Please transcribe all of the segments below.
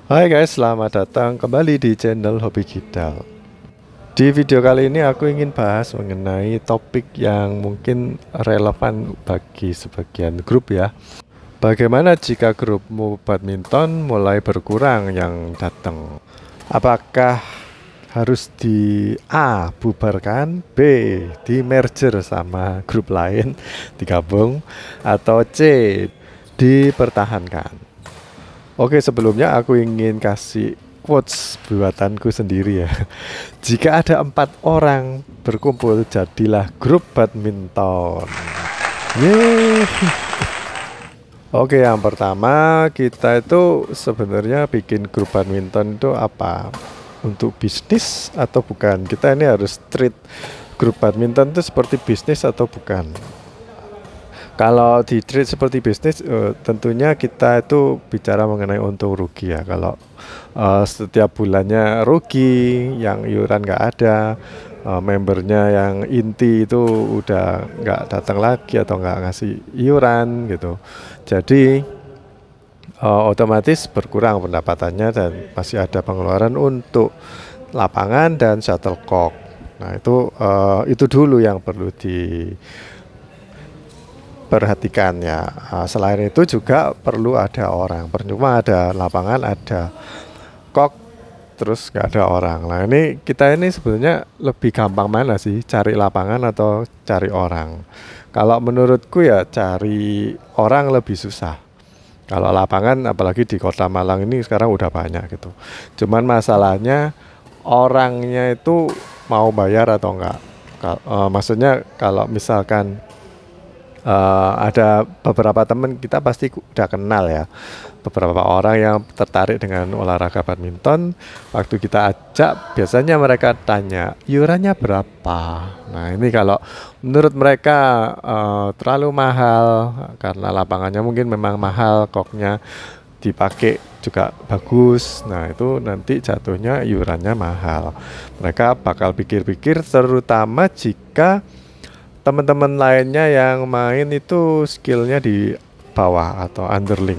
Hai guys, selamat datang kembali di channel Hobi Kidal. Di video kali ini aku ingin bahas mengenai topik yang mungkin relevan bagi sebagian grup ya. Bagaimana jika grupmu badminton mulai berkurang yang datang? Apakah harus di A bubarkan, B di merger sama grup lain digabung, atau C dipertahankan? Oke, sebelumnya aku ingin kasih quotes buatanku sendiri ya. Jika ada 4 orang berkumpul, jadilah grup badminton. Yeay. Oke, yang pertama kita itu sebenarnya bikin grup badminton itu apa? Untuk bisnis atau bukan? Kita ini harus treat grup badminton itu seperti bisnis atau bukan? Kalau di treat seperti bisnis, tentunya kita itu bicara mengenai untung rugi ya. Kalau setiap bulannya rugi, yang iuran nggak ada, membernya yang inti itu udah nggak datang lagi atau nggak ngasih iuran gitu. Jadi otomatis berkurang pendapatannya dan masih ada pengeluaran untuk lapangan dan shuttlecock. Nah itu dulu yang perlu perhatikan ya. Selain itu juga perlu ada orang. Percuma ada lapangan, ada kok, terus nggak ada orang. Nah ini kita ini sebenarnya lebih gampang mana sih, cari lapangan atau cari orang? Kalau menurutku ya cari orang lebih susah. Kalau lapangan apalagi di Kota Malang ini sekarang udah banyak gitu. Cuman masalahnya orangnya itu mau bayar atau enggak. Maksudnya kalau misalkan ada beberapa teman kita pasti udah kenal ya, beberapa orang yang tertarik dengan olahraga badminton. Waktu kita ajak biasanya mereka tanya iurannya berapa. Nah ini kalau menurut mereka terlalu mahal karena lapangannya mungkin memang mahal, koknya dipakai juga bagus, nah itu nanti jatuhnya iurannya mahal. Mereka bakal pikir-pikir, terutama jika teman-teman lainnya yang main itu skillnya di bawah atau underling.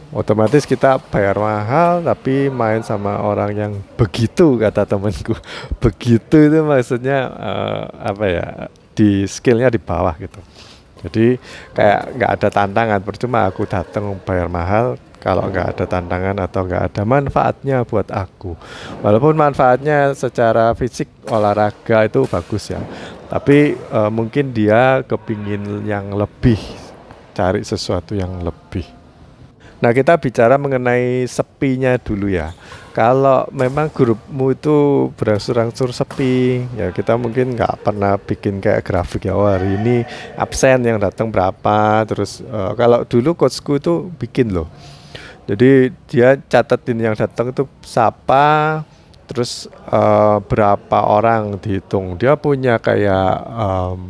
Otomatis kita bayar mahal tapi main sama orang yang begitu, kata temanku. Begitu itu maksudnya apa ya, di skillnya di bawah gitu. Jadi kayak nggak ada tantangan, percuma aku datang bayar mahal kalau nggak ada tantangan atau nggak ada manfaatnya buat aku. Walaupun manfaatnya secara fisik olahraga itu bagus ya, tapi mungkin dia kepingin yang lebih, cari sesuatu yang lebih. Nah kita bicara mengenai sepinya dulu ya. Kalau memang grupmu itu berangsur-angsur sepi, ya kita mungkin nggak pernah bikin kayak grafik ya. Oh hari ini absen yang datang berapa. Terus kalau dulu coachku itu bikin loh. Jadi dia catetin yang datang itu siapa, terus berapa orang dihitung. Dia punya kayak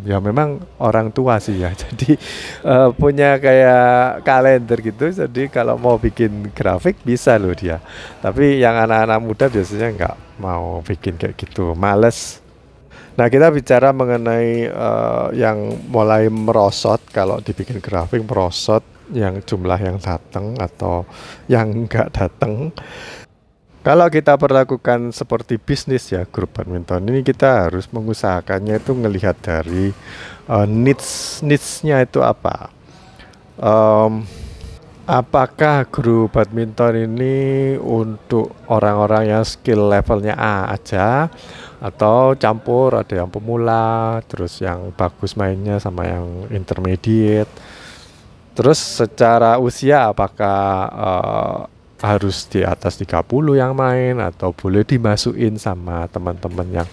ya memang orang tua sih ya. Jadi punya kayak kalender gitu. Jadi kalau mau bikin grafik bisa loh dia. Tapi yang anak-anak muda biasanya nggak mau bikin kayak gitu, males. Nah kita bicara mengenai yang mulai merosot. Kalau dibikin grafik merosot, yang jumlah yang datang atau yang nggak datang. Kalau kita perlakukan seperti bisnis ya, grup badminton ini kita harus mengusahakannya itu ngelihat dari needs-nya itu apa. Apakah grup badminton ini untuk orang-orang yang skill levelnya A aja, atau campur, ada yang pemula, terus yang bagus mainnya sama yang intermediate. Terus secara usia apakah harus di atas 30 yang main atau boleh dimasukin sama teman-teman yang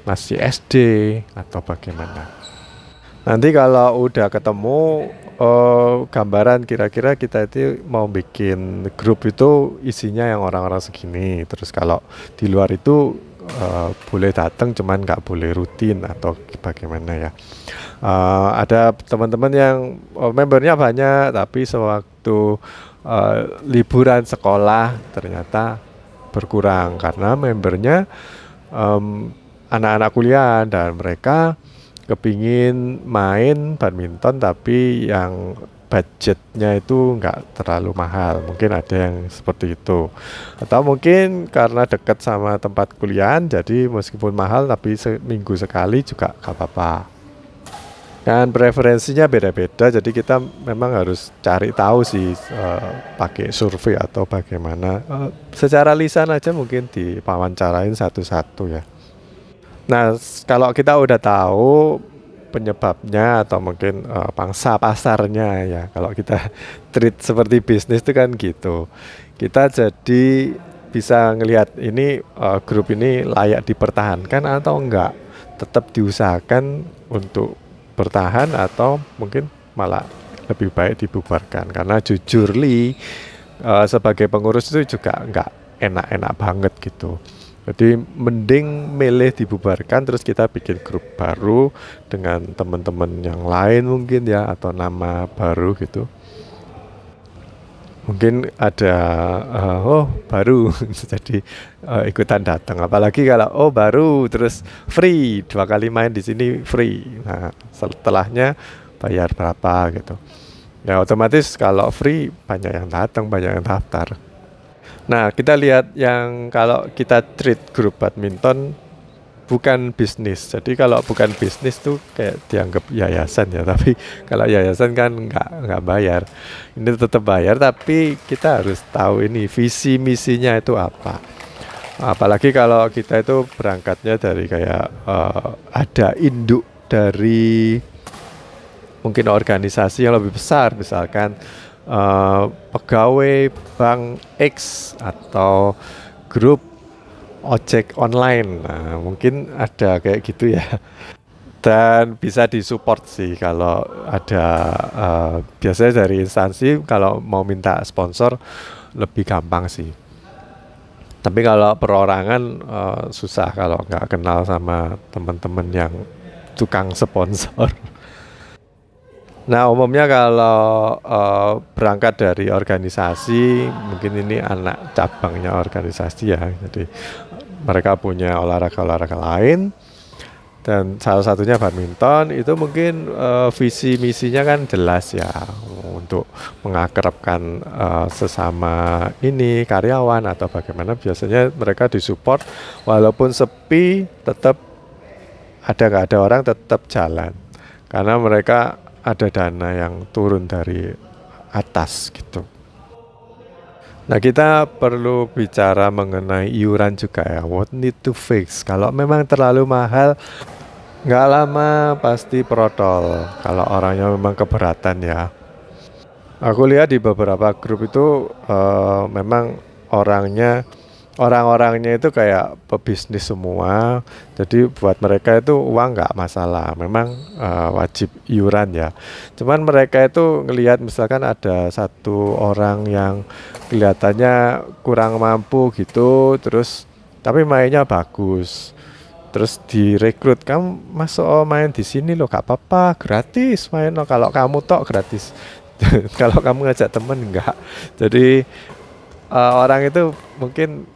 masih SD atau bagaimana. Nanti kalau udah ketemu gambaran kira-kira kita itu mau bikin grup itu isinya yang orang-orang segini. Terus kalau di luar itu boleh datang cuman nggak boleh rutin atau bagaimana ya. Ada teman-teman yang membernya banyak tapi sewaktu liburan sekolah ternyata berkurang karena membernya anak-anak kuliah dan mereka kepingin main badminton tapi yang budgetnya itu nggak terlalu mahal, mungkin ada yang seperti itu, atau mungkin karena dekat sama tempat kuliah jadi meskipun mahal tapi seminggu sekali juga nggak apa-apa. Kan preferensinya beda-beda, jadi kita memang harus cari tahu sih, pakai survei atau bagaimana. Secara lisan aja mungkin diwawancarain satu-satu ya. Nah, kalau kita udah tahu penyebabnya atau mungkin pangsa pasarnya ya, kalau kita treat seperti bisnis itu kan gitu. Kita jadi bisa ngelihat ini, grup ini layak dipertahankan atau enggak. Tetap diusahakan untuk bertahan atau mungkin malah lebih baik dibubarkan. Karena jujur sebagai pengurus itu juga nggak enak-enak banget gitu. Jadi mending milih dibubarkan terus kita bikin grup baru dengan teman-teman yang lain mungkin ya, atau nama baru gitu. Mungkin ada baru jadi ikutan datang, apalagi kalau baru terus free 2 kali main di sini free. Nah, setelahnya bayar berapa gitu. Ya otomatis kalau free banyak yang datang, banyak yang daftar. Nah, kita lihat yang kalau kita treat grup badminton bukan bisnis. Jadi kalau bukan bisnis tuh kayak dianggap yayasan ya, tapi kalau yayasan kan nggak bayar. Ini tetap bayar, tapi kita harus tahu ini visi misinya itu apa. Apalagi kalau kita itu berangkatnya dari kayak ada induk dari mungkin organisasi yang lebih besar, misalkan pegawai bank X atau grup ojek online. Nah, mungkin ada kayak gitu ya. Dan bisa disupport sih kalau ada, biasanya dari instansi kalau mau minta sponsor lebih gampang sih. Tapi kalau perorangan susah kalau nggak kenal sama teman-teman yang tukang sponsor. Nah, umumnya kalau berangkat dari organisasi, mungkin ini anak cabangnya organisasi ya. Jadi mereka punya olahraga-olahraga lain, dan salah satunya badminton. Itu mungkin visi misinya kan jelas ya, untuk mengakrabkan sesama ini karyawan atau bagaimana. Biasanya mereka disupport walaupun sepi, tetap ada nggak ada orang tetap jalan karena mereka ada dana yang turun dari atas gitu. Nah, kita perlu bicara mengenai iuran juga ya. What need to fix? Kalau memang terlalu mahal, nggak lama pasti protol. Kalau orangnya memang keberatan ya. Aku lihat di beberapa grup itu memang orang-orangnya itu kayak pebisnis semua. Jadi buat mereka itu uang nggak masalah, memang wajib iuran ya. Cuman mereka itu ngelihat misalkan ada satu orang yang kelihatannya kurang mampu gitu, terus tapi mainnya bagus, terus direkrut, kamu masuk main di sini loh, gak apa-apa, gratis main loh, kalau kamu tok gratis. Kalau kamu ngajak temen enggak. Jadi orang itu mungkin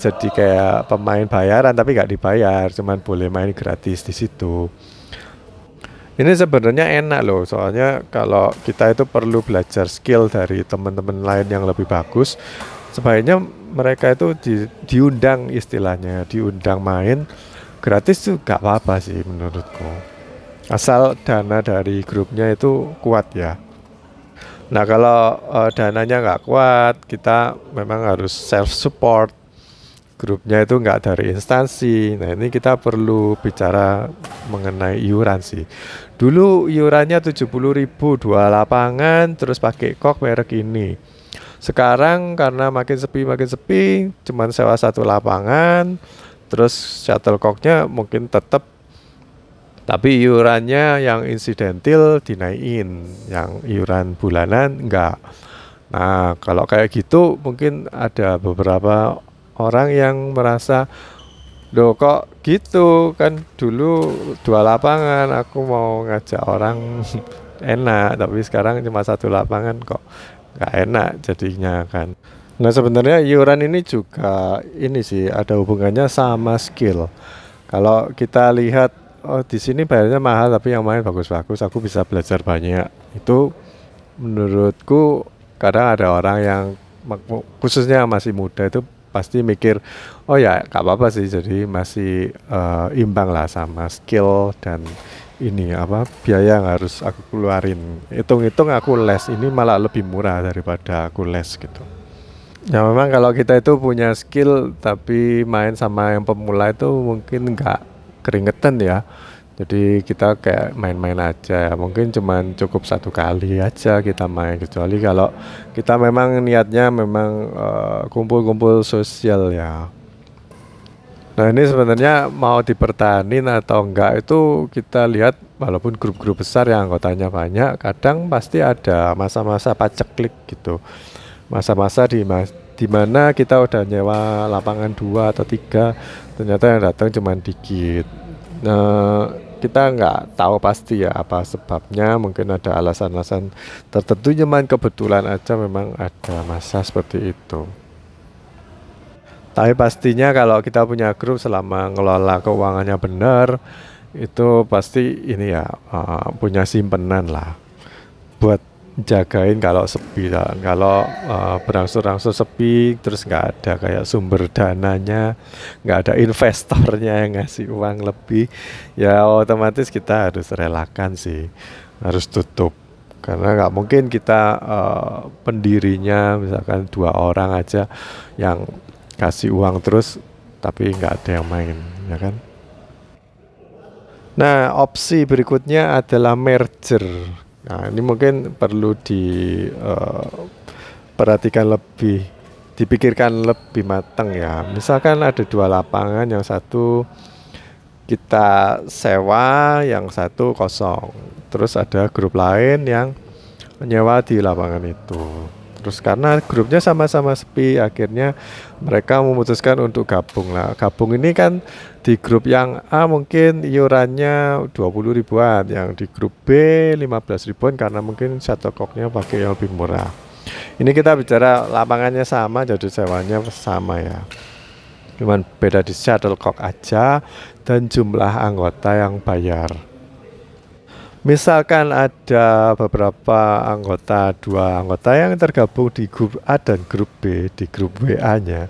jadi kayak pemain bayaran tapi nggak dibayar, cuman boleh main gratis di situ. Ini sebenarnya enak loh, soalnya kalau kita itu perlu belajar skill dari teman-teman lain yang lebih bagus, sebaiknya mereka itu diundang, istilahnya diundang main gratis tuh nggak apa-apa sih menurutku, asal dana dari grupnya itu kuat ya. Nah, kalau dananya nggak kuat, kita memang harus self support. Grupnya itu nggak dari instansi. Nah, ini kita perlu bicara mengenai iuran sih. Dulu iurannya 70.000 2 lapangan, terus pakai kok merek ini. Sekarang karena makin sepi, cuman sewa 1 lapangan, terus shuttlecocknya mungkin tetap, tapi iurannya yang insidentil dinaikin, yang iuran bulanan enggak. Nah, kalau kayak gitu mungkin ada beberapa orang yang merasa, loh kok gitu, kan dulu 2 lapangan aku mau ngajak orang enak, tapi sekarang cuma 1 lapangan kok nggak enak jadinya kan. Nah, sebenarnya iuran ini juga ini sih ada hubungannya sama skill. Kalau kita lihat oh di sini bayarnya mahal tapi yang main bagus-bagus, aku bisa belajar banyak. Itu menurutku kadang ada orang yang khususnya yang masih muda itu pasti mikir, oh ya gak apa-apa sih, jadi masih imbang lah sama skill dan ini apa biaya yang harus aku keluarin. Hitung-hitung aku les ini malah lebih murah daripada aku les gitu. Ya memang kalau kita itu punya skill tapi main sama yang pemula itu mungkin nggak keringetan ya. Jadi kita kayak main-main aja. Mungkin cuman cukup satu kali aja kita main. Kecuali kalau kita memang niatnya memang kumpul-kumpul sosial ya. Nah ini sebenarnya mau dipertahanin atau enggak itu kita lihat walaupun grup-grup besar yang anggotanya banyak, kadang pasti ada masa-masa paceklik gitu. Masa-masa di mana kita udah nyewa lapangan 2 atau 3, ternyata yang datang cuma dikit. Nah, kita nggak tahu pasti ya apa sebabnya, mungkin ada alasan-alasan tertentu, cuman kebetulan aja memang ada masa seperti itu. Tapi pastinya kalau kita punya grup selama ngelola keuangannya benar, itu pasti ini ya punya simpenan lah buat jagain kalau sepi kan. Kalau berangsur-angsur sepi terus nggak ada kayak sumber dananya, nggak ada investornya yang ngasih uang lebih, ya otomatis kita harus relakan sih, harus tutup. Karena nggak mungkin kita pendirinya misalkan 2 orang aja yang kasih uang terus tapi nggak ada yang main, ya kan? Nah, opsi berikutnya adalah merger. Nah, ini mungkin perlu diperhatikan lebih, dipikirkan lebih matang ya. Misalkan ada 2 lapangan, yang satu kita sewa, yang satu kosong. Terus ada grup lain yang menyewa di lapangan itu. Terus karena grupnya sama-sama sepi, akhirnya mereka memutuskan untuk gabung lah. Gabung ini kan di grup yang A mungkin iurannya 20 ribuan, yang di grup B 15 ribuan karena mungkin shuttlecocknya pakai yang lebih murah. Ini kita bicara lapangannya sama, jadi sewanya sama ya. Cuman beda di shuttlecock aja dan jumlah anggota yang bayar. Misalkan ada beberapa anggota, 2 anggota yang tergabung di grup A dan grup B, di grup WA-nya,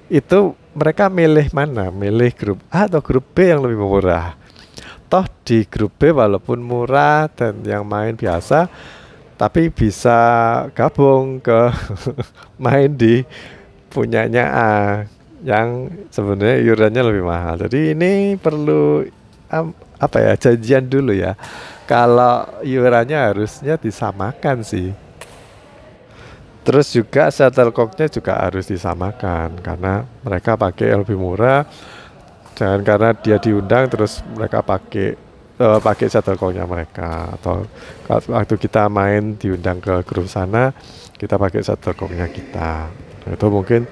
itu mereka milih mana? Milih grup A atau grup B yang lebih murah? Toh di grup B walaupun murah dan yang main biasa, tapi bisa gabung ke main di punyanya A yang sebenarnya iurannya lebih mahal. Jadi ini perlu apa ya, janjian dulu ya. Kalau iurannya harusnya disamakan sih. Terus juga shuttlecocknya juga harus disamakan karena mereka pakai yang lebih murah. Jangan karena dia diundang terus mereka pakai shuttlecocknya mereka, atau waktu kita main diundang ke grup sana kita pakai shuttlecocknya kita. Nah, itu mungkin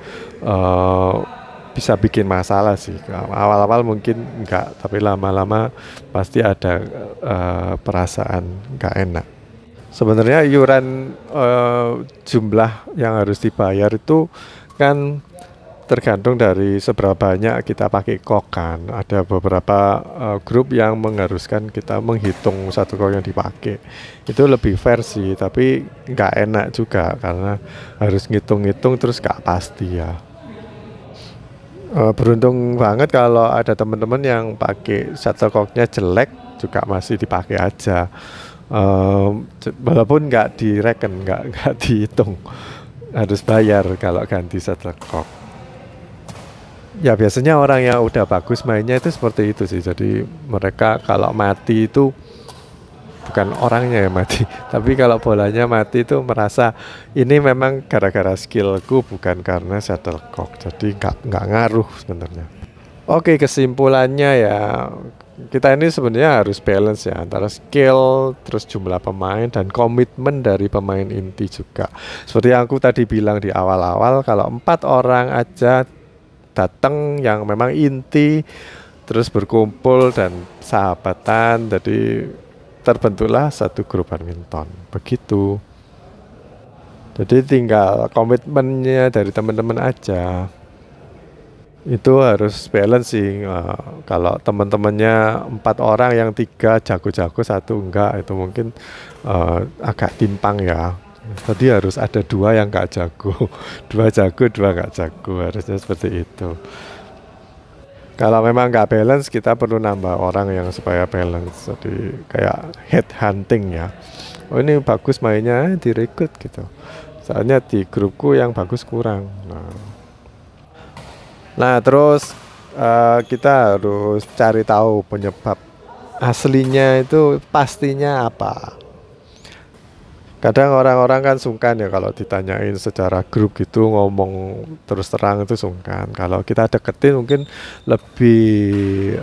bisa bikin masalah sih. Awal-awal mungkin enggak, tapi lama-lama pasti ada perasaan enggak enak. Sebenarnya iuran jumlah yang harus dibayar itu kan tergantung dari seberapa banyak kita pakai kok kan. Ada beberapa grup yang mengharuskan kita menghitung satu kok yang dipakai. Itu lebih fair sih, tapi nggak enak juga karena harus ngitung-ngitung terus nggak pasti ya. Beruntung banget kalau ada teman-teman yang pakai shuttlecocknya jelek juga masih dipakai aja. Walaupun nggak direken, nggak dihitung, harus bayar kalau ganti shuttlecock. Ya biasanya orang yang udah bagus mainnya itu seperti itu sih. Jadi mereka kalau mati itu bukan orangnya yang mati, tapi kalau bolanya mati itu merasa ini memang gara-gara skillku bukan karena shuttlecock. Jadi nggak ngaruh sebenarnya. Oke, kesimpulannya ya, kita ini sebenarnya harus balance ya antara skill, terus jumlah pemain dan komitmen dari pemain inti juga. Seperti yang aku tadi bilang di awal-awal, kalau 4 orang aja datang yang memang inti, terus berkumpul dan sahabatan, jadi terbentuklah satu grup badminton. Begitu. Jadi tinggal komitmennya dari teman-teman aja. Itu harus balancing. Kalau teman-temannya 4 orang, yang 3 jago-jago, 1 enggak, itu mungkin agak timpang ya. Tadi harus ada 2 yang enggak jago, 2 jago, 2 enggak jago, harusnya seperti itu. Kalau memang nggak balance, kita perlu nambah orang yang supaya balance. Jadi kayak head hunting ya. Oh ini bagus mainnya, direkrut gitu. Soalnya di grupku yang bagus kurang. Nah terus kita harus cari tahu penyebab aslinya itu pastinya apa. Kadang orang-orang kan sungkan ya kalau ditanyain secara grup gitu, ngomong terus terang itu sungkan. Kalau kita deketin mungkin lebih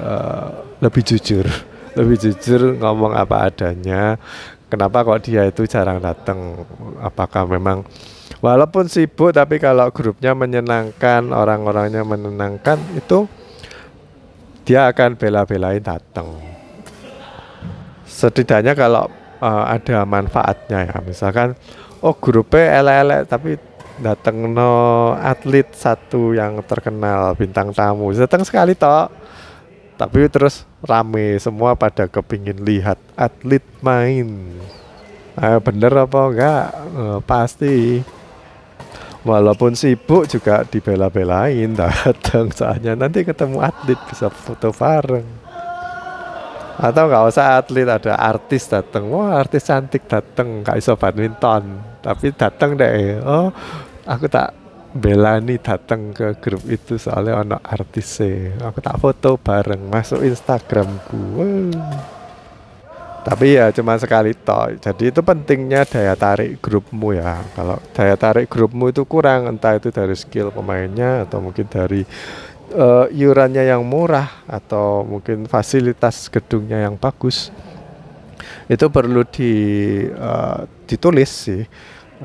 jujur, lebih jujur ngomong apa adanya. Kenapa kok dia itu jarang datang? Apakah memang walaupun sibuk tapi kalau grupnya menyenangkan, orang-orangnya menenangkan, itu dia akan bela-belain datang. Setidaknya kalau ada manfaatnya ya, misalkan oh grupnya elek-elek tapi datang no atlet satu yang terkenal, bintang tamu, datang sekali toh, tapi terus rame semua pada kepingin lihat atlet main. Bener apa enggak? Pasti walaupun sibuk juga dibela-belain datang, soalnya nanti ketemu atlet bisa foto bareng. Atau nggak usah atlet, ada artis datang, wah artis cantik datang, nggak iso badminton tapi datang deh. Oh aku tak bela nih datang ke grup itu soalnya ono artisnya, aku tak foto bareng masuk Instagramku. Tapi ya cuma sekali toh. Jadi itu pentingnya daya tarik grupmu ya. Kalau daya tarik grupmu itu kurang, entah itu dari skill pemainnya atau mungkin dari iurannya yang murah atau mungkin fasilitas gedungnya yang bagus, itu perlu ditulis sih,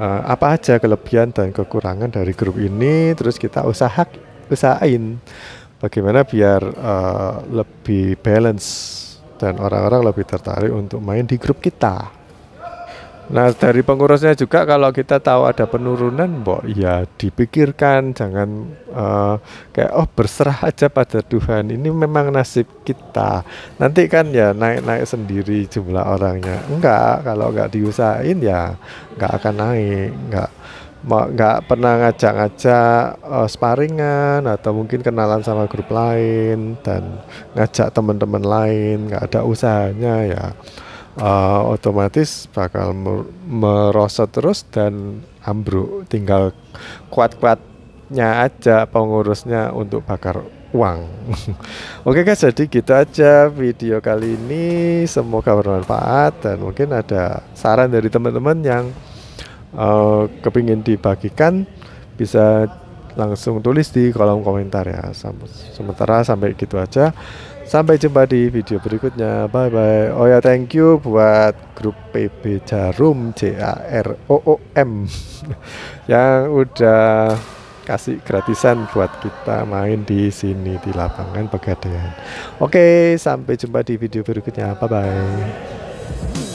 apa aja kelebihan dan kekurangan dari grup ini, terus kita usahain bagaimana biar lebih balance dan orang-orang lebih tertarik untuk main di grup kita. Nah dari pengurusnya juga kalau kita tahu ada penurunan, mbok ya dipikirkan, jangan kayak oh berserah aja pada Tuhan, ini memang nasib kita, nanti kan ya naik-naik sendiri jumlah orangnya. Enggak, kalau enggak diusahain ya enggak akan naik. Enggak pernah ngajak-ngajak sparingan atau mungkin kenalan sama grup lain dan ngajak teman-teman lain, enggak ada usahanya ya. Otomatis bakal merosot terus dan ambruk. Tinggal kuat-kuatnya aja pengurusnya untuk bakar uang. Oke guys, jadi gitu aja video kali ini, semoga bermanfaat dan mungkin ada saran dari teman-teman yang kepingin dibagikan, bisa langsung tulis di kolom komentar ya. Sementara sampai gitu aja. Sampai jumpa di video berikutnya. Bye bye. Oh ya, thank you buat grup PB Jarum, JAROOM yang udah kasih gratisan buat kita main di sini di lapangan Pegadaian. Oke, sampai jumpa di video berikutnya. Bye bye.